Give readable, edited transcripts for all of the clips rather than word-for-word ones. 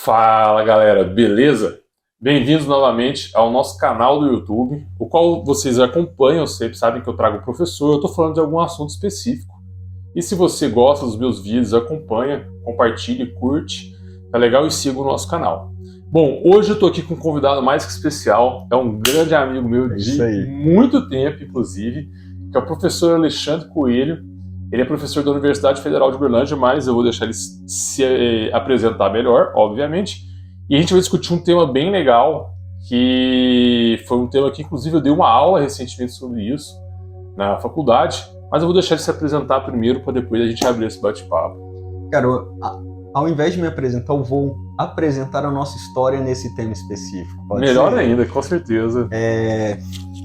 Fala galera, beleza? Bem-vindos novamente ao nosso canal do YouTube, o qual vocês acompanham sempre, sabem que eu trago o professor, eu estou falando de algum assunto específico. E se você gosta dos meus vídeos, acompanha, compartilhe, curte, tá legal? E siga o nosso canal. Bom, hoje eu estou aqui com um convidado mais que especial, é um grande amigo meu de muito tempo, inclusive, que é o professor Alexandre Coelho. Ele é professor da Universidade Federal de Uberlândia, mas eu vou deixar ele se apresentar melhor, obviamente. E a gente vai discutir um tema bem legal, que foi um tema que, inclusive, eu dei uma aula recentemente sobre isso na faculdade, mas eu vou deixar ele se apresentar primeiro para depois a gente abrir esse bate-papo. Cara, ao invés de me apresentar, eu vou apresentar a nossa história nesse tema específico. Melhor ainda, com certeza.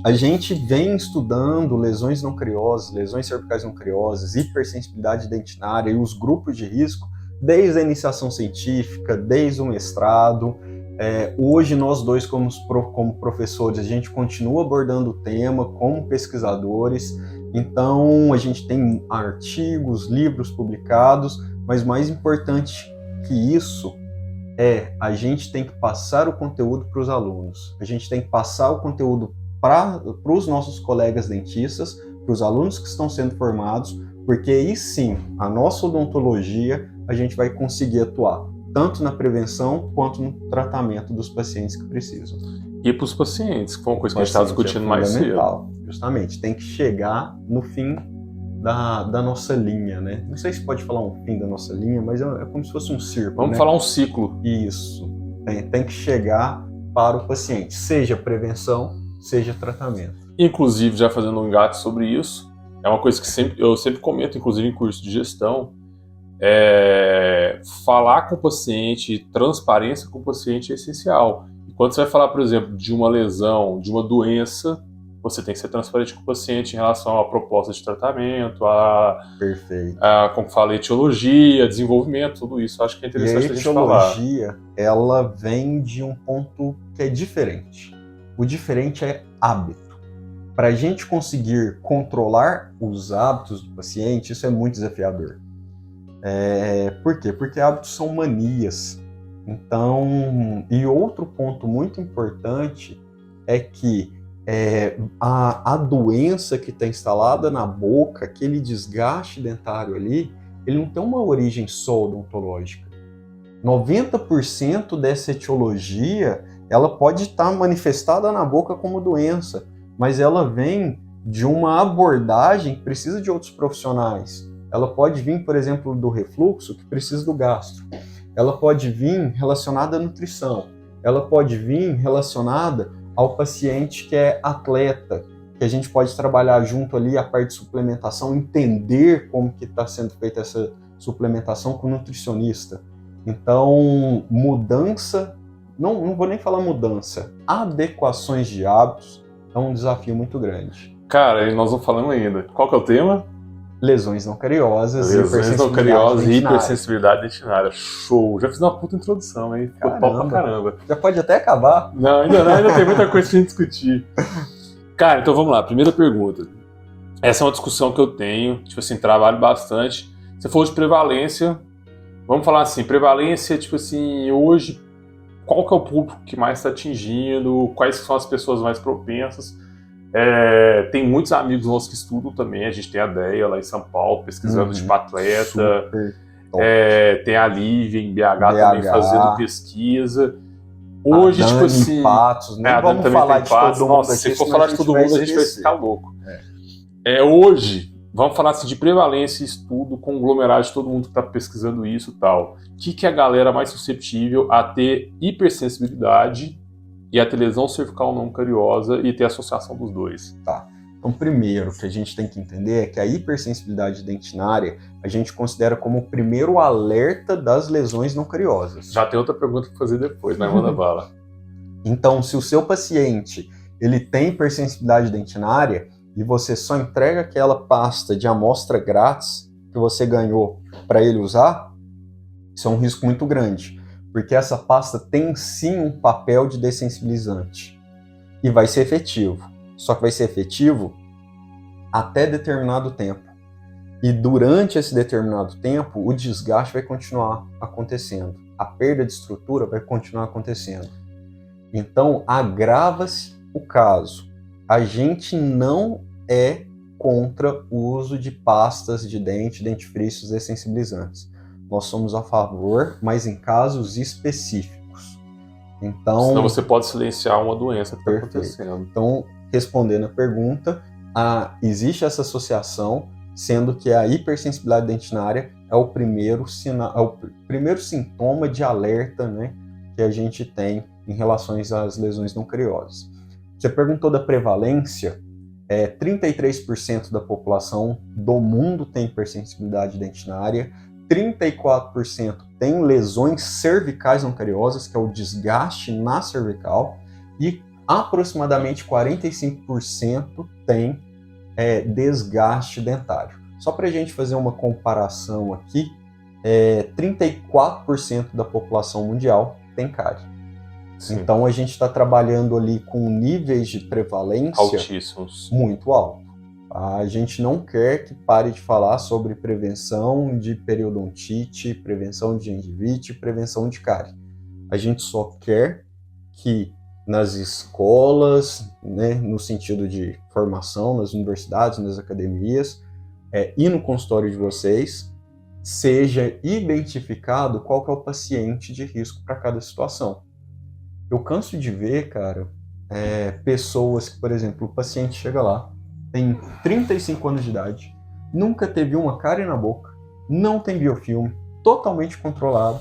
A gente vem estudando lesões não criosas, lesões cervicais não criosas, hipersensibilidade dentinária e os grupos de risco desde a iniciação científica, desde o mestrado. Hoje nós dois como professores, a gente continua abordando o tema como pesquisadores, então a gente tem artigos, livros publicados, mas mais importante que isso a gente tem que passar o conteúdo para os alunos, a gente tem que passar o conteúdo para os nossos colegas dentistas, para os alunos que estão sendo formados, porque aí sim, a nossa odontologia, a gente vai conseguir atuar tanto na prevenção quanto no tratamento dos pacientes que precisam. E para os pacientes, que foi uma coisa que a gente estava discutindo mais cedo. Justamente, tem que chegar no fim da nossa linha, né? Não sei se pode falar um fim da nossa linha, mas é como se fosse um círculo. Vamos falar um ciclo. Isso. Tem que chegar para o paciente, seja prevenção, seja tratamento. Inclusive, já fazendo um engate sobre isso, é uma coisa que eu sempre comento, inclusive em curso de gestão, falar com o paciente, transparência com o paciente é essencial. E quando você vai falar, por exemplo, de uma lesão, de uma doença, você tem que ser transparente com o paciente em relação à proposta de tratamento, como falei, etiologia, desenvolvimento, tudo isso. Acho que é interessante a gente falar. A etiologia, ela vem de um ponto que é diferente. O diferente é hábito. Para a gente conseguir controlar os hábitos do paciente, isso é muito desafiador. Por quê? Porque hábitos são manias. Então, e outro ponto muito importante é que a doença que está instalada na boca, aquele desgaste dentário ali, ele não tem uma origem só odontológica. 90% dessa etiologia ela pode estar manifestada na boca como doença, mas ela vem de uma abordagem que precisa de outros profissionais. Ela pode vir, por exemplo, do refluxo, que precisa do gastro. Ela pode vir relacionada à nutrição. Ela pode vir relacionada ao paciente que é atleta, que a gente pode trabalhar junto ali a parte de suplementação, entender como que está sendo feita essa suplementação com o nutricionista. Então, mudança, não vou nem falar mudança, adequações de hábitos é um desafio muito grande. Cara, nós vamos falando ainda. Qual que é o tema? Lesões não cariosas e hipersensibilidade dentinária. Show! Já fiz uma puta introdução, hein? Ficou top pra caramba. Já pode até acabar? Não, ainda tem muita coisa pra gente discutir. Cara, então vamos lá. Primeira pergunta. Essa é uma discussão que eu tenho, tipo assim, trabalho bastante. Você falou de prevalência. Vamos falar assim, prevalência, tipo assim, hoje, qual que é o público que mais está atingindo? Quais são as pessoas mais propensas? Tem muitos amigos nossos que estudam também, a gente tem a Deia lá em São Paulo, pesquisando tipo atleta, tem a Lívia em BH também fazendo pesquisa. Hoje, tipo assim, Patos, né? Vamos falar de todo mundo. Nossa, se for falar de todo mundo, a gente vai ficar louco. Hoje, vamos falar assim, de prevalência e estudo, conglomerado de todo mundo que está pesquisando isso e tal. O que é a galera mais suscetível a ter hipersensibilidade e a ter lesão cervical não cariosa e ter associação dos dois? Tá. Então, primeiro, o que a gente tem que entender é que a hipersensibilidade dentinária a gente considera como o primeiro alerta das lesões não cariosas. Já tem outra pergunta para fazer depois, mas manda bala. Então, se o seu paciente ele tem hipersensibilidade dentinária e você só entrega aquela pasta de amostra grátis que você ganhou para ele usar, isso é um risco muito grande. Porque essa pasta tem sim um papel de dessensibilizante e vai ser efetivo. Só que vai ser efetivo até determinado tempo. E durante esse determinado tempo, o desgaste vai continuar acontecendo. a perda de estrutura vai continuar acontecendo. Então, agrava-se o caso. A gente não é contra o uso de pastas de dente, dentifrícios e sensibilizantes. Nós somos a favor, mas em casos específicos. Então, senão você pode silenciar uma doença que está acontecendo. Então, respondendo a pergunta, existe essa associação, sendo que a hipersensibilidade dentinária é o primeiro sintoma de alerta, né, que a gente tem em relação às lesões não cariosas. Você perguntou da prevalência. 33% da população do mundo tem hipersensibilidade dentinária, 34% tem lesões cervicais não cariosas, que é o desgaste na cervical, e aproximadamente 45% tem desgaste dentário. Só para a gente fazer uma comparação aqui, 34% da população mundial tem cárie. Sim. Então a gente está trabalhando ali com níveis de prevalência altíssimos, muito alto. A gente não quer que pare de falar sobre prevenção de periodontite, prevenção de gengivite, prevenção de cárie. A gente só quer que nas escolas, né, no sentido de formação, nas universidades, nas academias, e no consultório de vocês, seja identificado qual que é o paciente de risco para cada situação. Eu canso de ver, cara, pessoas que, por exemplo, o paciente chega lá, tem 35 anos de idade, nunca teve uma cárie na boca, não tem biofilme, totalmente controlado,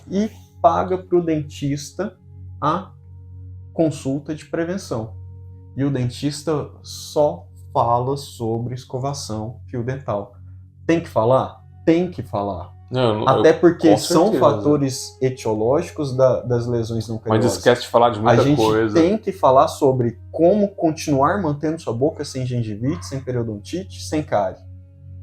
e paga para o dentista a consulta de prevenção. E o dentista só fala sobre escovação fio-dental. Tem que falar? Tem que falar. Até porque são fatores etiológicos das lesões não cariosas. Mas esquece de falar de muita coisa. A gente tem que falar sobre como continuar mantendo sua boca sem gengivite, sem periodontite, sem cárie.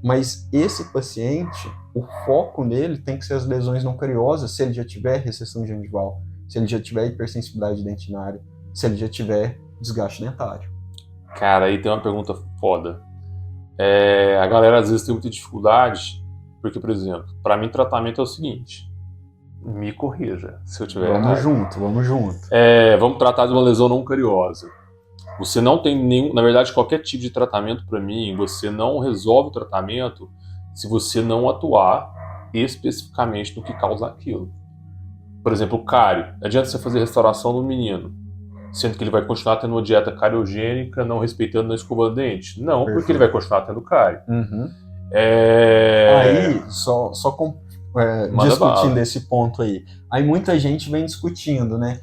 Mas esse paciente, o foco nele tem que ser as lesões não cariosas, se ele já tiver recessão gengival, se ele já tiver hipersensibilidade dentinária, se ele já tiver desgaste dentário. Cara, aí tem uma pergunta foda. A galera às vezes tem muita dificuldade, porque, por exemplo, para mim tratamento é o seguinte, me corrija se eu tiver errado. Vamos junto. Vamos tratar de uma lesão não cariosa. Você não tem nenhum, na verdade, qualquer tipo de tratamento para mim, você não resolve o tratamento se você não atuar especificamente no que causa aquilo. Por exemplo, o cárie. Não adianta você fazer restauração do menino, sendo que ele vai continuar tendo uma dieta cariogênica, não respeitando a escova de dente. Não, perfeito. Porque ele vai continuar tendo cárie. Uhum. Aí, discutindo esse ponto aí, muita gente vem discutindo, né?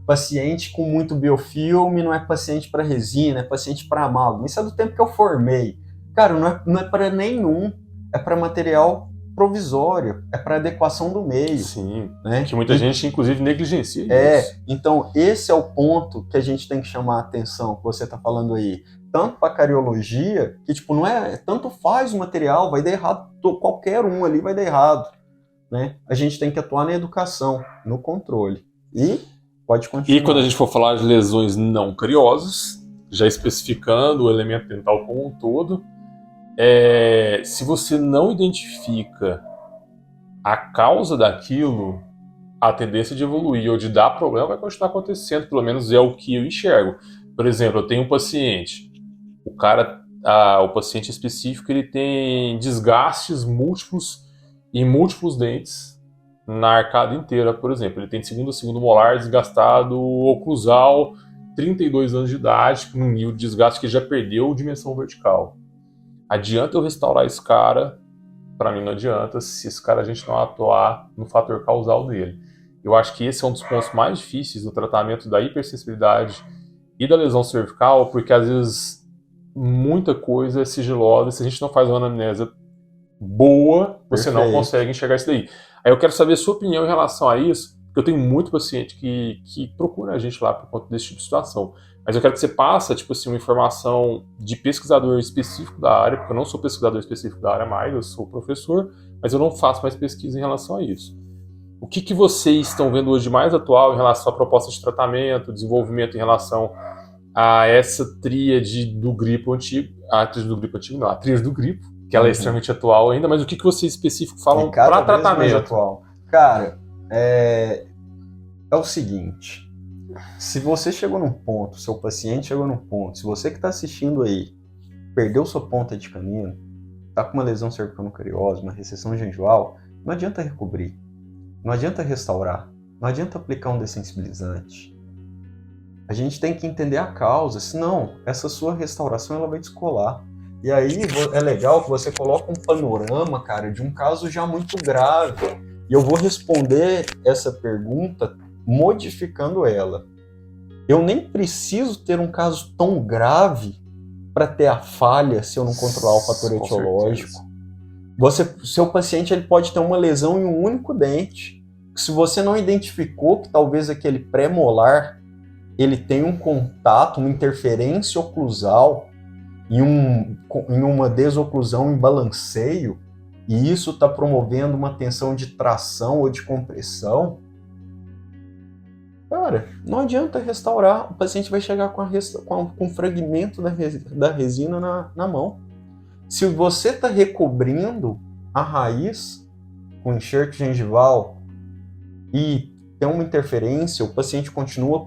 Paciente com muito biofilme não é paciente para resina, é paciente para amálgama. Isso é do tempo que eu formei. Cara, não é para nenhum, é para material provisório, é para adequação do meio. Sim, né? Que muita gente, inclusive, negligencia isso. Então esse é o ponto que a gente tem que chamar a atenção, que você está falando aí. Tanto para cariologia, que tipo, não tanto faz o material, vai dar errado, qualquer um ali vai dar errado. Né? A gente tem que atuar na educação, no controle. E pode continuar. E quando a gente for falar de lesões não cariosas, já especificando o elemento dental como um todo, se você não identifica a causa daquilo, a tendência de evoluir ou de dar problema vai continuar acontecendo, pelo menos é o que eu enxergo. Por exemplo, eu tenho um paciente, o paciente específico, ele tem desgastes múltiplos em múltiplos dentes na arcada inteira, por exemplo. Ele tem segundo molar desgastado, oclusal, 32 anos de idade, com um nível de desgaste que já perdeu dimensão vertical. Adianta eu restaurar esse cara? Para mim não adianta, se esse cara a gente não atuar no fator causal dele. Eu acho que esse é um dos pontos mais difíceis do tratamento da hipersensibilidade e da lesão cervical, porque às vezes muita coisa é sigilosa, e se a gente não faz uma anamnese boa, você não consegue enxergar isso daí. Aí eu quero saber a sua opinião em relação a isso, porque eu tenho muito paciente que procura a gente lá por conta desse tipo de situação. Mas eu quero que você passe, tipo assim, uma informação de pesquisador específico da área, porque eu não sou pesquisador específico da área mais, eu sou professor, mas eu não faço mais pesquisa em relação a isso. O que vocês estão vendo hoje de mais atual em relação à proposta de tratamento, desenvolvimento em relação a essa tríade do gripo antigo, a tríade do gripo, que ela é extremamente atual ainda, mas o que vocês específico falam para tratamento? Atual. Cara, é o seguinte, se você chegou num ponto, seu paciente chegou num ponto, se você que está assistindo aí perdeu sua ponta de caminho, está com uma lesão cervical-cariose, uma recessão gengival, não adianta recobrir, não adianta restaurar, não adianta aplicar um dessensibilizante. A gente tem que entender a causa, senão essa sua restauração ela vai descolar. E aí é legal que você coloca um panorama, cara, de um caso já muito grave. E eu vou responder essa pergunta modificando ela. Eu nem preciso ter um caso tão grave para ter a falha se eu não controlar o fator etiológico. Seu paciente ele pode ter uma lesão em um único dente. Se você não identificou que talvez aquele pré-molar ele tem um contato, uma interferência oclusal em uma desoclusão em balanceio, e isso está promovendo uma tensão de tração ou de compressão, cara, não adianta restaurar, o paciente vai chegar com um fragmento da resina na mão. Se você está recobrindo a raiz com enxerto gengival e tem uma interferência, o paciente continua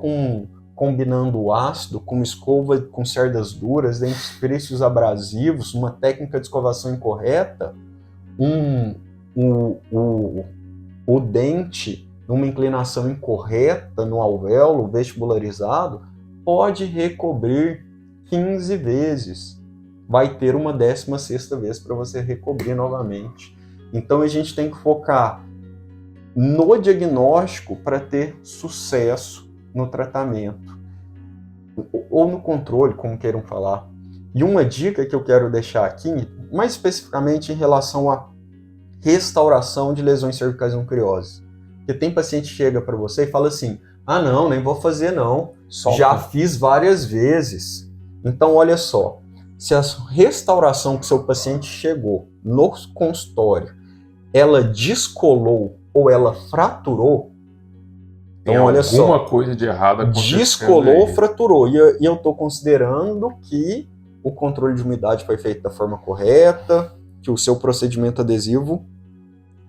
combinando o ácido com escova com cerdas duras, dentifrícios abrasivos, uma técnica de escovação incorreta, o dente numa inclinação incorreta no alvéolo vestibularizado pode recobrir 15 vezes. Vai ter uma 16ª vez para você recobrir novamente. Então a gente tem que focar no diagnóstico para ter sucesso no tratamento ou no controle, como queiram falar. E uma dica que eu quero deixar aqui, mais especificamente em relação à restauração de lesões cervicais não criosas. Porque tem paciente que chega para você e fala assim, não, nem vou fazer não, já fiz várias vezes. Então olha só, se a restauração que seu paciente chegou no consultório, ela descolou ou ela fraturou, então, olha só, alguma coisa de errado acontecendo. Descolou ou fraturou. E eu estou considerando que o controle de umidade foi feito da forma correta, que o seu procedimento adesivo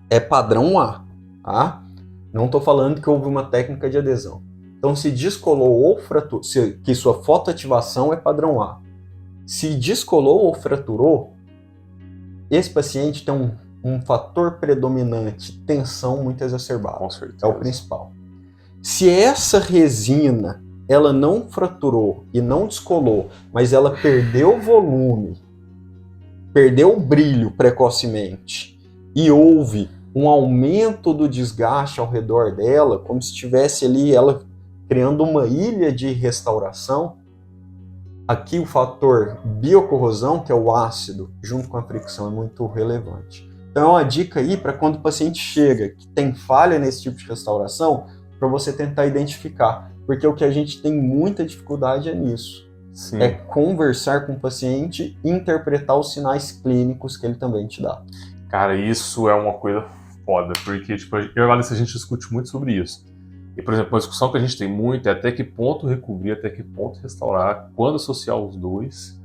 é padrão A, tá? Não estou falando que houve uma técnica de adesão. Então, se descolou ou fraturou, que sua fotoativação é padrão A. Se descolou ou fraturou, esse paciente tem um fator predominante, tensão muito exacerbada. Com certeza. É o principal. Se essa resina ela não fraturou e não descolou, mas ela perdeu volume, perdeu o brilho precocemente e houve um aumento do desgaste ao redor dela, como se estivesse ali ela criando uma ilha de restauração, aqui o fator biocorrosão, que é o ácido, junto com a fricção, é muito relevante. Então é uma dica aí para quando o paciente chega que tem falha nesse tipo de restauração, para você tentar identificar, porque o que a gente tem muita dificuldade é nisso. Sim. É conversar com o paciente e interpretar os sinais clínicos que ele também te dá. Cara, isso é uma coisa foda, porque tipo, eu e a Valência, a gente discute muito sobre isso. E, por exemplo, uma discussão que a gente tem muito é até que ponto recobrir, até que ponto restaurar, quando associar os dois.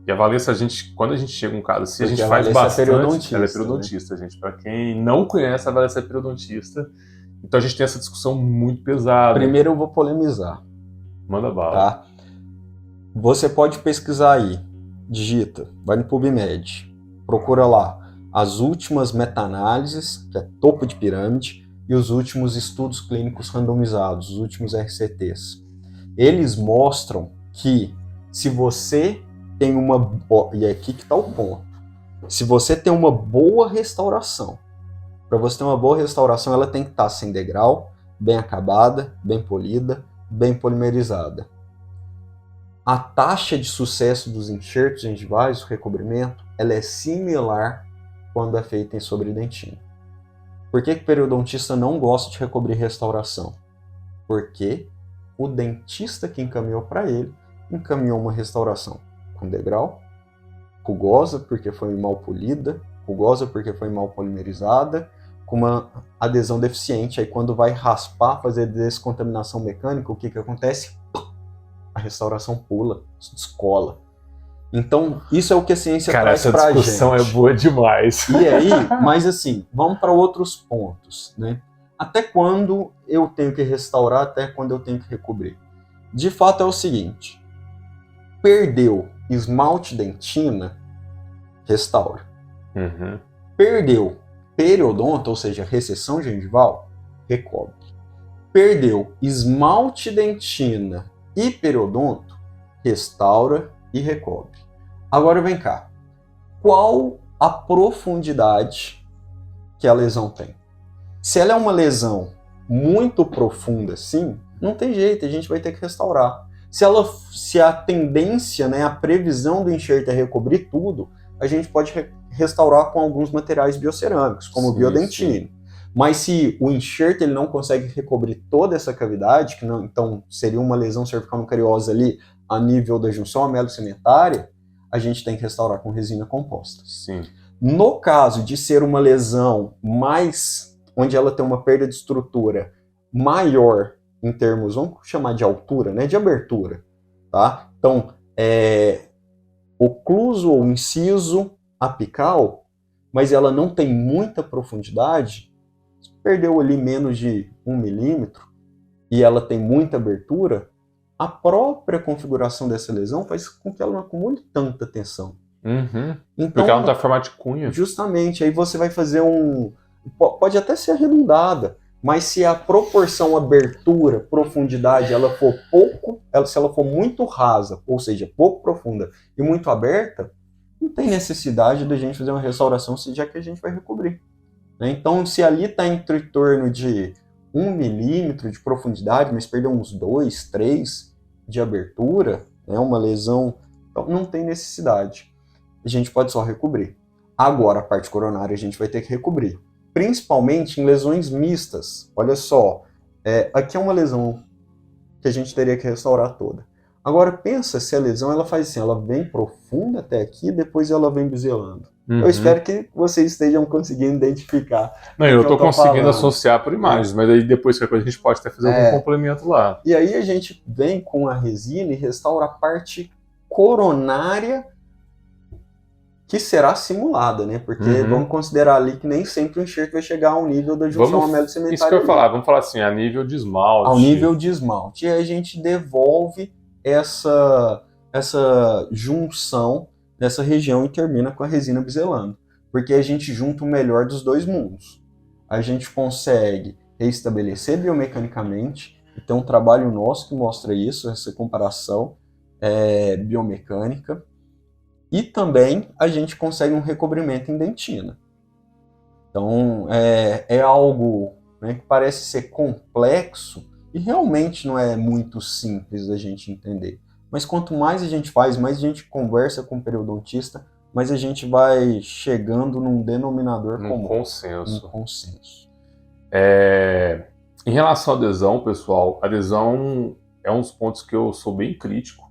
E a Valência, quando a gente chega um caso assim, a gente faz bastante. Ela é periodontista, né? Gente. Para quem não conhece, a Valência é periodontista. Então a gente tem essa discussão muito pesada. Primeiro eu vou polemizar. Manda bala. Tá? Você pode pesquisar aí, digita, vai no PubMed, procura lá as últimas meta-análises, que é topo de pirâmide, e os últimos estudos clínicos randomizados, os últimos RCTs. Eles mostram que se você tem e é aqui que está o ponto, se você tem uma boa restauração, para você ter uma boa restauração, ela tem que estar sem degrau, bem acabada, bem polida, bem polimerizada. A taxa de sucesso dos enxertos gengivais, o recobrimento, ela é similar quando é feita em sobredentina. Por que o periodontista não gosta de recobrir restauração? Porque o dentista que encaminhou para ele, encaminhou uma restauração com degrau, rugosa porque foi mal polida, rugosa porque foi mal polimerizada, com uma adesão deficiente. Aí quando vai raspar, fazer descontaminação mecânica, o que acontece? A restauração pula, descola. Então, isso é o que a ciência traz pra gente. Cara, essa discussão é boa demais. E aí, mas assim, vamos para outros pontos, né? até quando eu tenho que restaurar, até quando eu tenho que recobrir? De fato é o seguinte, perdeu esmalte dentina, restaura. Uhum. Perdeu periodonto, ou seja, recessão gengival, recobre. Perdeu esmalte dentina e periodonto, restaura e recobre. Agora vem cá, qual a profundidade que a lesão tem? Se ela é uma lesão muito profunda, sim, não tem jeito, a gente vai ter que restaurar. Se a tendência, né, a previsão do enxerto é recobrir tudo, a gente pode restaurar com alguns materiais biocerâmicos, como o biodentino. Sim. Mas se o enxerto ele não consegue recobrir toda essa cavidade, que não, então seria uma lesão cervical nucleosa ali a nível da junção amelo-cementária, a gente tem que restaurar com resina composta. Sim. No caso de ser uma lesão mais, onde ela tem uma perda de estrutura maior em termos, vamos chamar de altura, né, de abertura, tá? Então, ocluso ou inciso apical, mas ela não tem muita profundidade, perdeu ali menos de 1 milímetro e ela tem muita abertura, a própria configuração dessa lesão faz com que ela não acumule tanta tensão. Uhum. Então, porque ela não está formada de cunha. Justamente, aí você vai fazer pode até ser arredondada, mas se a proporção abertura, profundidade, ela for se ela for muito rasa, ou seja, pouco profunda e muito aberta, não tem necessidade da gente fazer uma restauração, já que a gente vai recobrir. Então, se ali está em torno de 1 milímetro de profundidade, mas perdeu uns 2, 3 de abertura, né, uma lesão, então não tem necessidade. A gente pode só recobrir. Agora, a parte coronária a gente vai ter que recobrir. Principalmente em lesões mistas. Olha só, aqui é uma lesão que a gente teria que restaurar toda. Agora, pensa se a lesão ela faz assim, ela vem profunda até aqui, depois ela vem biselando. Uhum. Eu espero que vocês estejam conseguindo identificar. Não, eu estou conseguindo associar por imagens, mas aí depois a gente pode até fazer algum complemento lá. E aí a gente vem com a resina e restaura a parte coronária que será simulada, né? Porque vamos considerar ali que nem sempre o enxerto vai chegar ao nível da junção amelo-cementária. Isso que eu ia falar, vamos falar assim, a nível de esmalte. Ao nível de esmalte. E aí a gente devolve essa junção dessa região e termina com a resina biselando. Porque a gente junta o melhor dos dois mundos. A gente consegue restabelecer biomecanicamente, e tem um trabalho nosso que mostra isso, essa comparação biomecânica, e também a gente consegue um recobrimento em dentina. Então, é algo, né, que parece ser complexo e realmente não é muito simples da gente entender. Mas quanto mais a gente faz, mais a gente conversa com o periodontista, mais a gente vai chegando num denominador comum. Um consenso. Um consenso. Em relação à adesão, pessoal, a adesão é um dos pontos que eu sou bem crítico.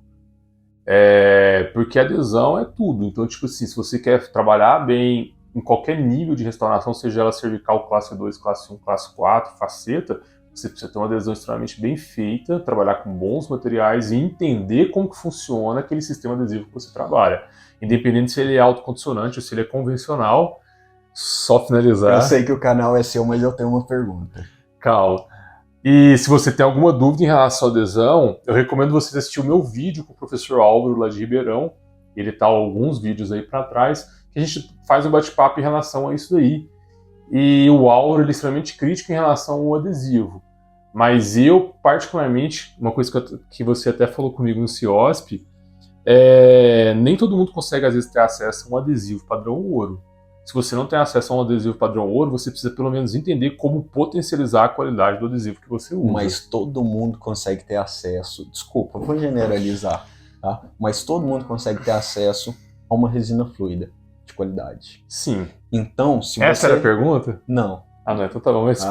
Porque a adesão é tudo. Então, tipo assim, se você quer trabalhar bem em qualquer nível de restauração, seja ela cervical classe 2, classe 1, classe 4, faceta, você precisa ter uma adesão extremamente bem feita, trabalhar com bons materiais e entender como que funciona aquele sistema adesivo que você trabalha. Independente se ele é autocondicionante ou se ele é convencional, só finalizar. Eu sei que o canal é seu, mas eu tenho uma pergunta. Calma. E se você tem alguma dúvida em relação à adesão, eu recomendo você assistir o meu vídeo com o professor Álvaro, lá de Ribeirão. Ele tá alguns vídeos aí para trás, que a gente faz um bate-papo em relação a isso daí. E o Álvaro ele é extremamente crítico em relação ao adesivo. Mas eu, particularmente, uma coisa que você até falou comigo no CIOSP, nem todo mundo consegue, às vezes, ter acesso a um adesivo padrão ouro. Se você não tem acesso a um adesivo padrão ouro, você precisa pelo menos entender como potencializar a qualidade do adesivo que você usa. Mas todo mundo consegue ter acesso, desculpa, vou generalizar, tá? Mas todo mundo consegue ter acesso a uma resina fluida de qualidade. Sim. Então, se Essa era a pergunta? Não. Ah, não, então tá bom, mas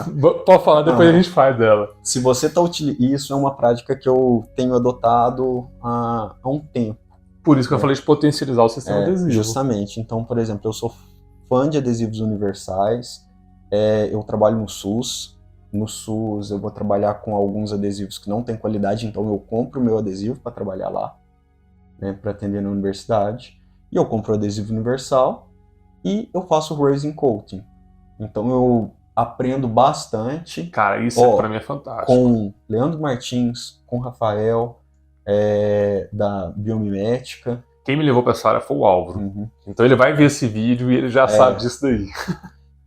pode falar, depois a gente faz dela. Se você está utilizando, isso é uma prática que eu tenho adotado há um tempo. Por isso que eu falei de potencializar o sistema adesivo. Justamente. Então, por exemplo, eu sou fã de adesivos universais, eu trabalho no SUS. No SUS eu vou trabalhar com alguns adesivos que não têm qualidade, então eu compro o meu adesivo para trabalhar lá, né, para atender na universidade. E eu compro o adesivo universal e eu faço resin coating. Então eu aprendo bastante. Cara, isso pra mim é fantástico. Com Leandro Martins, com Rafael, da Biomimética. Quem me levou pra essa área foi o Álvaro. Uhum. Então ele vai ver esse vídeo e ele já sabe disso daí.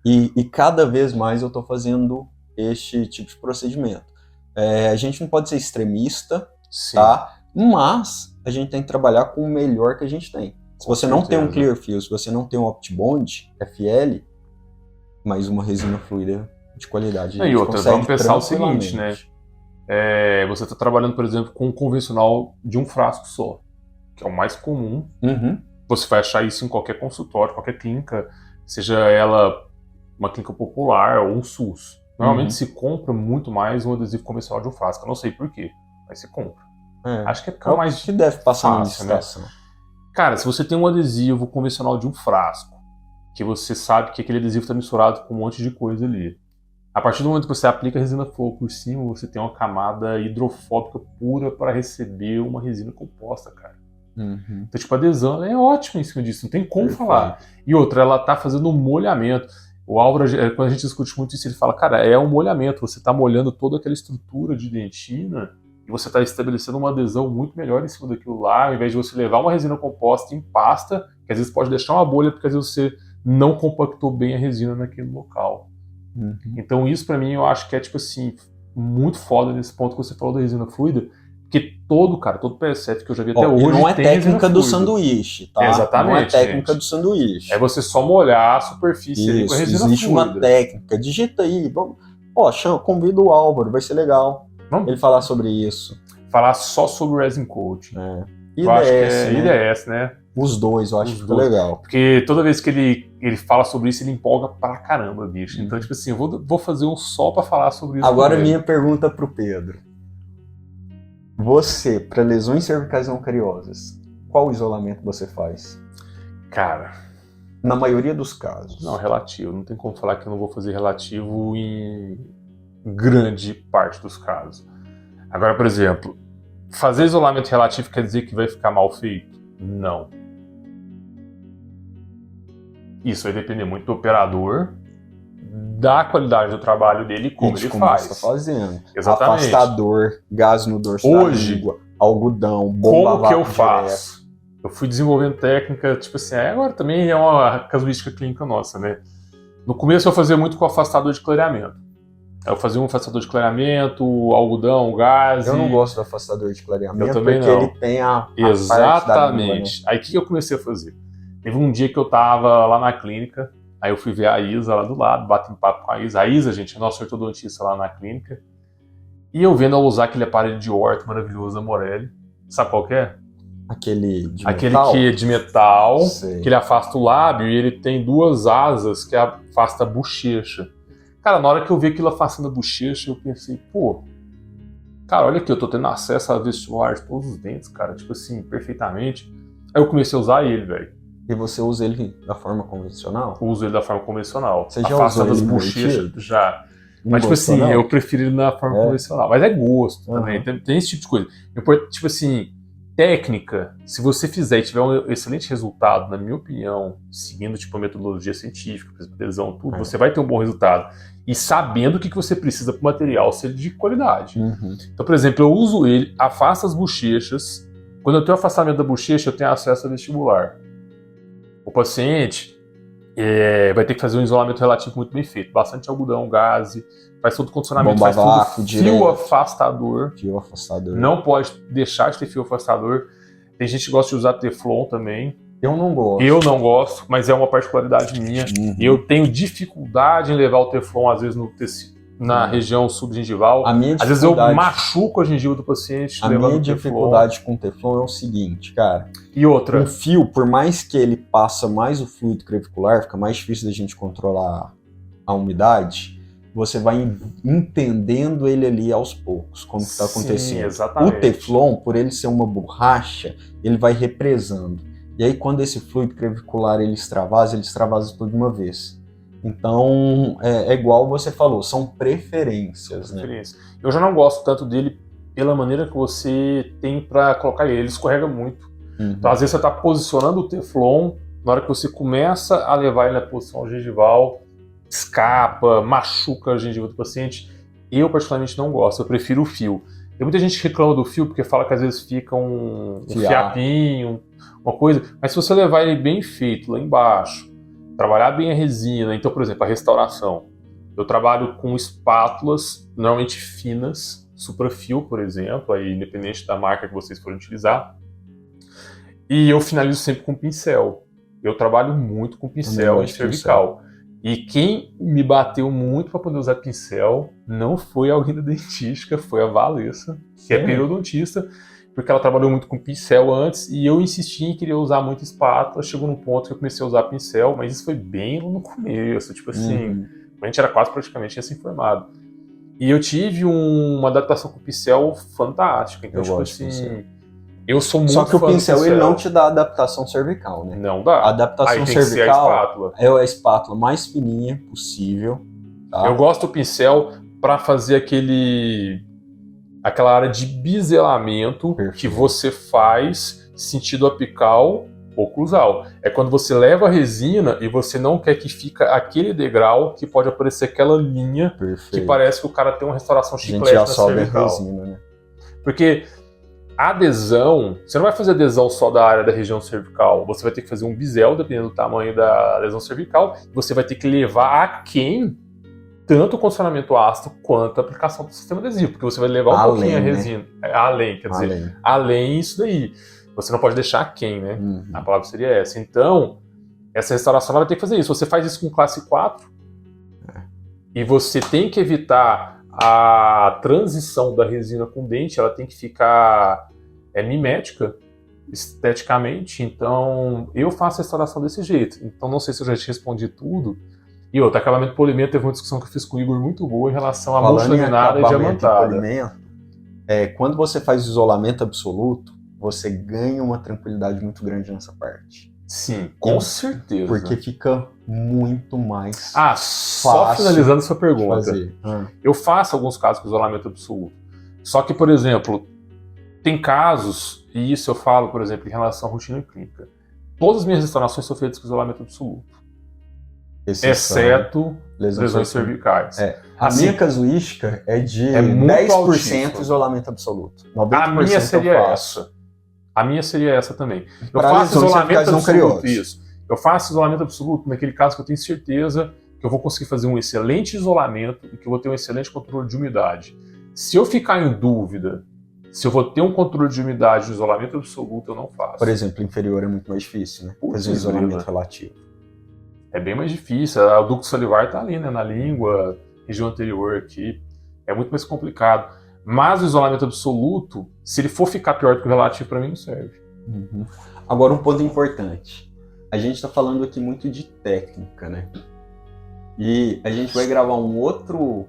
E cada vez mais eu tô fazendo este tipo de procedimento. A gente não pode ser extremista, Sim. tá? Mas a gente tem que trabalhar com o melhor que a gente tem. Se você não tem um Clearfield, se você não tem um OptiBond FL, mais uma resina fluida de qualidade. E outra, vamos pensar o seguinte, né? Você está trabalhando, por exemplo, com um convencional de um frasco só, que é o mais comum. Uhum. Você vai achar isso em qualquer consultório, qualquer clínica, seja ela uma clínica popular ou um SUS. Normalmente se compra muito mais um adesivo convencional de um frasco. Eu não sei por quê, mas se compra. Acho que é mais que deve passar na fácil, licitação. Né? Cara, se você tem um adesivo convencional de um frasco, que você sabe que aquele adesivo está misturado com um monte de coisa ali, a partir do momento que você aplica a resina flow por cima, você tem uma camada hidrofóbica pura para receber uma resina composta, cara. Uhum. Então, tipo, a adesão ela é ótima em cima disso, não tem como falar. E outra, ela tá fazendo um molhamento. O Álvaro, quando a gente discute muito isso, ele fala, cara, é um molhamento, você tá molhando toda aquela estrutura de dentina e você tá estabelecendo uma adesão muito melhor em cima daquilo lá, ao invés de você levar uma resina composta em pasta, que às vezes pode deixar uma bolha, porque às vezes você não compactou bem a resina naquele local. Uhum. Então isso pra mim eu acho que é tipo assim, muito foda nesse ponto que você falou da resina fluida, porque todo PSF que eu já vi até hoje não é tem técnica do fluida. sanduíche, tá? Exatamente, não é técnica gente. do sanduíche. É você só molhar a superfície ali com a resina existe fluida. uma técnica, digita aí, convida o Álvaro, vai ser legal ele falar sobre isso. Falar só sobre resin coating. IDS, acho que é IDS, né? Os dois, eu acho que ficou legal. Porque toda vez que ele fala sobre isso, ele empolga pra caramba, bicho. Então, tipo assim, eu vou fazer um só pra falar sobre isso. Agora, minha pergunta pro Pedro. Você, para lesões cervicais não cariosas, qual isolamento você faz? Cara... Na maioria dos casos. Não, relativo. Não tem como falar que eu não vou fazer relativo em grande parte dos casos. Agora, por exemplo, fazer isolamento relativo quer dizer que vai ficar mal feito? Não. Isso vai depender muito do operador, da qualidade do trabalho dele e como ele faz. Tá fazendo. Exatamente. Afastador, gás no dorso da língua, algodão, bomba como que eu faço? Direto. Eu fui desenvolvendo técnica, tipo assim, agora também é uma casuística clínica nossa, né? No começo eu fazia muito com afastador de clareamento. Eu fazia um afastador de clareamento, algodão, gás. Eu não gosto do afastador de clareamento, eu também porque não. ele tem a Exatamente. parte da língua, né? Aí o que eu comecei a fazer? Teve um dia que eu tava lá na clínica, aí eu fui ver a Isa lá do lado, bati um papo com a Isa. A Isa, gente, é nossa ortodontista lá na clínica. E eu vendo ela usar aquele aparelho de orto maravilhoso da Morelli. Sabe qual que é? Aquele de Aquele metal? que é de metal, Sei. que ele afasta o lábio e ele tem duas asas que afasta a bochecha. Cara, na hora que eu vi aquilo afastando a bochecha, eu pensei, pô, cara, olha aqui, eu tô tendo acesso a vestibular de todos os dentes, cara, tipo assim, perfeitamente. Aí eu comecei a usar ele, velho. E você usa ele da forma convencional? Eu uso ele da forma convencional. Você já afasta usou das ele bochechas? invertido? Já. Não Mas, tipo gostou, assim, não? eu prefiro ele na forma convencional. Mas é gosto também, Uhum. tem esse tipo de coisa. Tipo assim, técnica, se você fizer e tiver um excelente resultado, na minha opinião, seguindo tipo a metodologia científica, por exemplo, adesão, tudo, você vai ter um bom resultado. E sabendo o que você precisa para o material ser de qualidade. Uhum. Então, por exemplo, eu uso ele, afasta as bochechas. Quando eu tenho afastamento da bochecha, eu tenho acesso a vestibular. O paciente vai ter que fazer um isolamento relativo muito bem feito. Bastante algodão, gaze, faz todo o condicionamento, Bomba faz tudo vácuo, fio direto. afastador. Fio afastador. Não pode deixar de ter fio afastador. Tem gente que gosta de usar Teflon também. Eu não gosto. Eu não gosto, mas é uma particularidade minha. Uhum. E eu tenho dificuldade em levar o Teflon, às vezes, no tecido, na região subgengival. Às vezes eu machuco a gengiva do paciente a levando minha o Teflon. dificuldade com o Teflon é o seguinte, cara. E outra. Um fio, por mais que ele passa mais o fluido crevicular, fica mais difícil da gente controlar a umidade, você vai entendendo ele ali aos poucos, como que está acontecendo. Exatamente. O Teflon, por ele ser uma borracha, ele vai represando. E aí quando esse fluido crevicular ele extravasa tudo de uma vez. Então, é igual você falou, são preferências, né? Eu já não gosto tanto dele pela maneira que você tem para colocar ele. Ele escorrega muito. Uhum. Então, às vezes você está posicionando o Teflon, na hora que você começa a levar ele na posição gengival, escapa, machuca a gengiva do paciente. Eu particularmente não gosto, eu prefiro o fio. Tem muita gente que reclama do fio porque fala que às vezes fica um fiapinho, uma coisa, mas se você levar ele bem feito lá embaixo, trabalhar bem a resina, então, por exemplo, a restauração. Eu trabalho com espátulas, normalmente finas, suprafio, por exemplo, aí, independente da marca que vocês forem utilizar. E eu finalizo sempre com pincel. Eu trabalho muito com pincel em cervical. E quem me bateu muito para poder usar pincel não foi alguém da dentística, foi a Valessa, que é periodontista, porque ela trabalhou muito com pincel antes e eu insisti em querer usar muito espátula. Chegou num ponto que eu comecei a usar pincel, mas isso foi bem no começo, tipo assim, a gente era quase praticamente recém-formado. E eu tive uma adaptação com o pincel fantástica, então, tipo assim, eu sou muito fã do pincel. Só que o pincel ele não te dá adaptação cervical, né? Não dá. A adaptação cervical é a espátula mais fininha possível. Tá? Eu gosto do pincel para fazer aquela área de biselamento que você faz sentido apical ou oclusal. É quando você leva a resina e você não quer que fica aquele degrau que pode aparecer aquela linha que parece que o cara tem uma restauração chiclete na cervical. A resina, né? Porque a adesão, você não vai fazer adesão só da área da região cervical, você vai ter que fazer um bisel, dependendo do tamanho da lesão cervical, você vai ter que levar aquém tanto o condicionamento ácido quanto a aplicação do sistema adesivo, porque você vai levar um pouquinho a resina, além isso daí. Você não pode deixar aquém, né? A palavra seria essa. Então, essa restauração vai ter que fazer isso. Você faz isso com classe 4 e você tem que evitar a transição da resina com dente, ela tem que ficar mimética esteticamente. Então, eu faço a restauração desse jeito. Então, não sei se eu já te respondi tudo. E outro, acabamento polimento, teve uma discussão que eu fiz com o Igor muito boa em relação a multilaminada e diamantada. Quando você faz isolamento absoluto, você ganha uma tranquilidade muito grande nessa parte. Sim, com certeza. Porque fica muito mais só finalizando sua pergunta. Eu faço alguns casos com isolamento absoluto. Só que, por exemplo, tem casos, e isso eu falo, por exemplo, em relação à rotina clínica. Todas as minhas restaurações são feitas com isolamento absoluto. Exceto lesões cervicais. A minha casuística é de 10% isolamento absoluto. A minha seria essa. A minha seria essa também. Eu faço isolamento absoluto, isso. Eu faço isolamento absoluto naquele caso que eu tenho certeza que eu vou conseguir fazer um excelente isolamento e que eu vou ter um excelente controle de umidade. Se eu ficar em dúvida se eu vou ter um controle de umidade no isolamento absoluto, eu não faço. Por exemplo, inferior é muito mais difícil, né? Fazer um isolamento relativo. É bem mais difícil. O ducto salivar está ali, né? Na língua, região anterior aqui. É muito mais complicado. Mas o isolamento absoluto, se ele for ficar pior do que o relativo, para mim não serve. Agora, um ponto importante. A gente está falando aqui muito de técnica, né? E a gente vai gravar um outro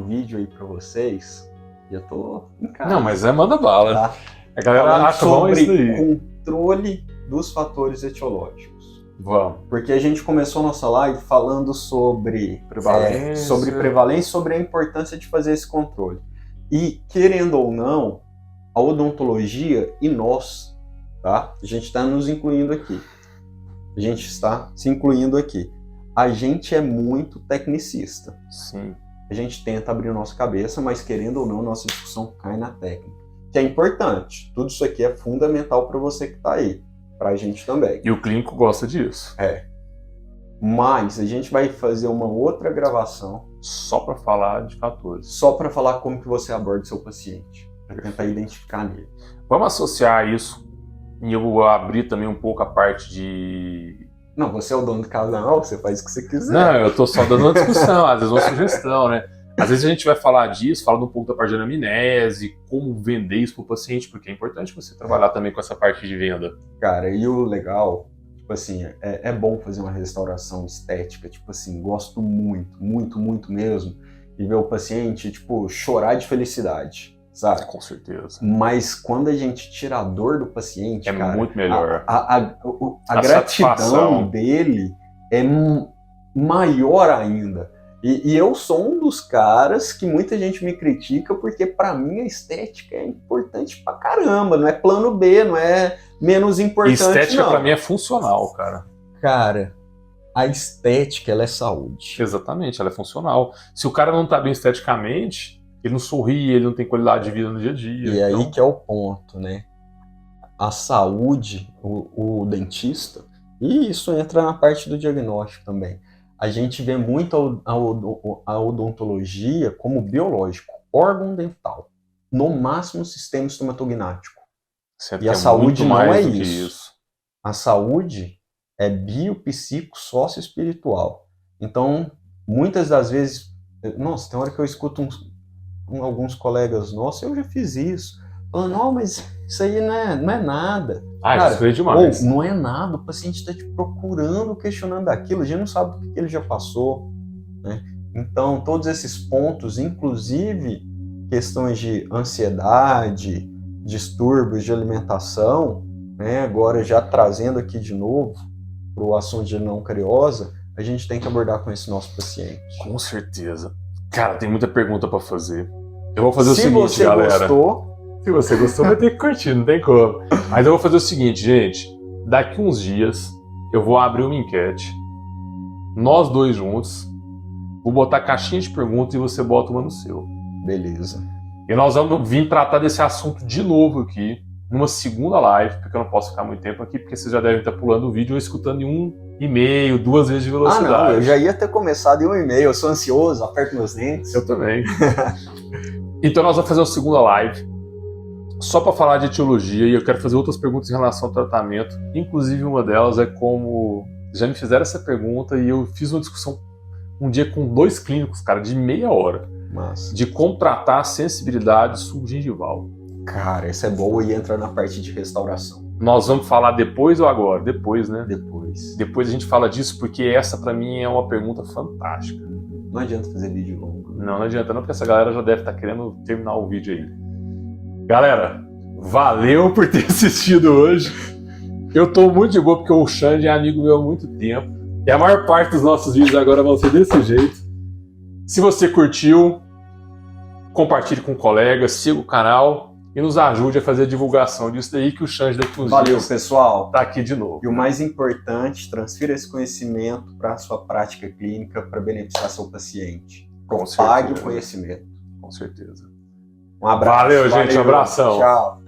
vídeo aí para vocês. E eu tô em casa. Não, mas manda bala. Tá? A galera acha bom isso aí. Controle dos fatores etiológicos. Vamos. Porque a gente começou a nossa live falando sobre prevalência, sobre a importância de fazer esse controle. E, querendo ou não, a odontologia e nós, tá? A gente está nos incluindo aqui. A gente está se incluindo aqui. A gente é muito tecnicista. Sim. A gente tenta abrir a nossa cabeça, mas, querendo ou não, nossa discussão cai na técnica. Que é importante. Tudo isso aqui é fundamental para você que está aí. Pra gente também. E o clínico gosta disso. Mas a gente vai fazer uma outra gravação só para falar de fatores. Só para falar como que você aborda o seu paciente. Para tentar identificar nele. Vamos associar isso e eu vou abrir também um pouco a parte de... Não, você é o dono do canal, você faz o que você quiser. Não, eu tô só dando uma discussão, às vezes uma sugestão, né? Às vezes a gente vai falar disso, falando um pouco da parte de anamnese, como vender isso pro paciente, porque é importante você trabalhar também com essa parte de venda. Cara, e o legal, tipo assim, é bom fazer uma restauração estética, tipo assim, gosto muito, muito, muito mesmo, e ver o paciente, tipo, chorar de felicidade, sabe? Com certeza. Mas quando a gente tira a dor do paciente, cara, muito melhor. A gratidão dele é maior ainda. E eu sou um dos caras que muita gente me critica porque pra mim a estética é importante pra caramba, não é plano B, não é menos importante, estética não. Pra mim é funcional, cara. Cara, a estética, ela é saúde. Exatamente, ela é funcional. Se o cara não tá bem esteticamente, ele não sorri, ele não tem qualidade de vida no dia a dia. E aí que é o ponto, né? A saúde, o dentista, e isso entra na parte do diagnóstico também. A gente vê muito a odontologia como biológico, órgão dental, no máximo sistema estomatognático. Certo, E a é saúde muito não mais é do que isso. A saúde é biopsico, socioespiritual. Então, muitas das vezes, nossa, tem hora que eu escuto alguns colegas nossos, eu já fiz isso. Falando, não, mas isso aí não é nada. Ah, Cara, isso é demais. ou não é nada, o paciente está te procurando, questionando aquilo, a gente não sabe o que ele já passou, né? Então, todos esses pontos, inclusive questões de ansiedade, distúrbios de alimentação, né? Agora já trazendo aqui de novo para o assunto de não cariosa, a gente tem que abordar com esse nosso paciente. Com certeza. Cara, tem muita pergunta para fazer. Eu vou fazer o seguinte, você galera. Gostou, se você gostou, vai ter que curtir, não tem como. Mas eu vou fazer o seguinte, gente. Daqui uns dias, eu vou abrir uma enquete. Nós dois juntos. Vou botar caixinha de perguntas e você bota uma no seu. beleza. E nós vamos vir tratar desse assunto de novo aqui, numa segunda live, porque eu não posso ficar muito tempo aqui, porque vocês já devem estar pulando o vídeo ou escutando em 1,5, 2 vezes de velocidade. Ah, não, eu já ia ter começado em 1,5, eu sou ansioso, aperto meus dentes. Eu também. Então nós vamos fazer uma segunda live, só para falar de etiologia, e eu quero fazer outras perguntas em relação ao tratamento. Inclusive uma delas é como... Já me fizeram essa pergunta e eu fiz uma discussão um dia com 2 clínicos, cara, de meia hora. Massa. De como tratar a sensibilidade subgengival. Cara, essa é boa e entra na parte de restauração. Nós vamos falar depois ou agora? Depois, né? Depois. Depois a gente fala disso, porque essa pra mim é uma pergunta fantástica. Não adianta fazer vídeo longo. Não adianta não, porque essa galera já deve estar querendo terminar o vídeo aí. Galera, valeu por ter assistido hoje. Eu tô muito de boa, porque o Xande é amigo meu há muito tempo. E a maior parte dos nossos vídeos agora vão ser desse jeito. Se você curtiu, compartilhe com colegas, siga o canal e nos ajude a fazer a divulgação disso daí, que o Xande daqui uns Valeu, dias pessoal. tá aqui de novo. E o mais importante, transfira esse conhecimento para a sua prática clínica para beneficiar seu paciente. Propague o conhecimento. Com certeza. Um abraço. Valeu, gente. Um abração. Tchau.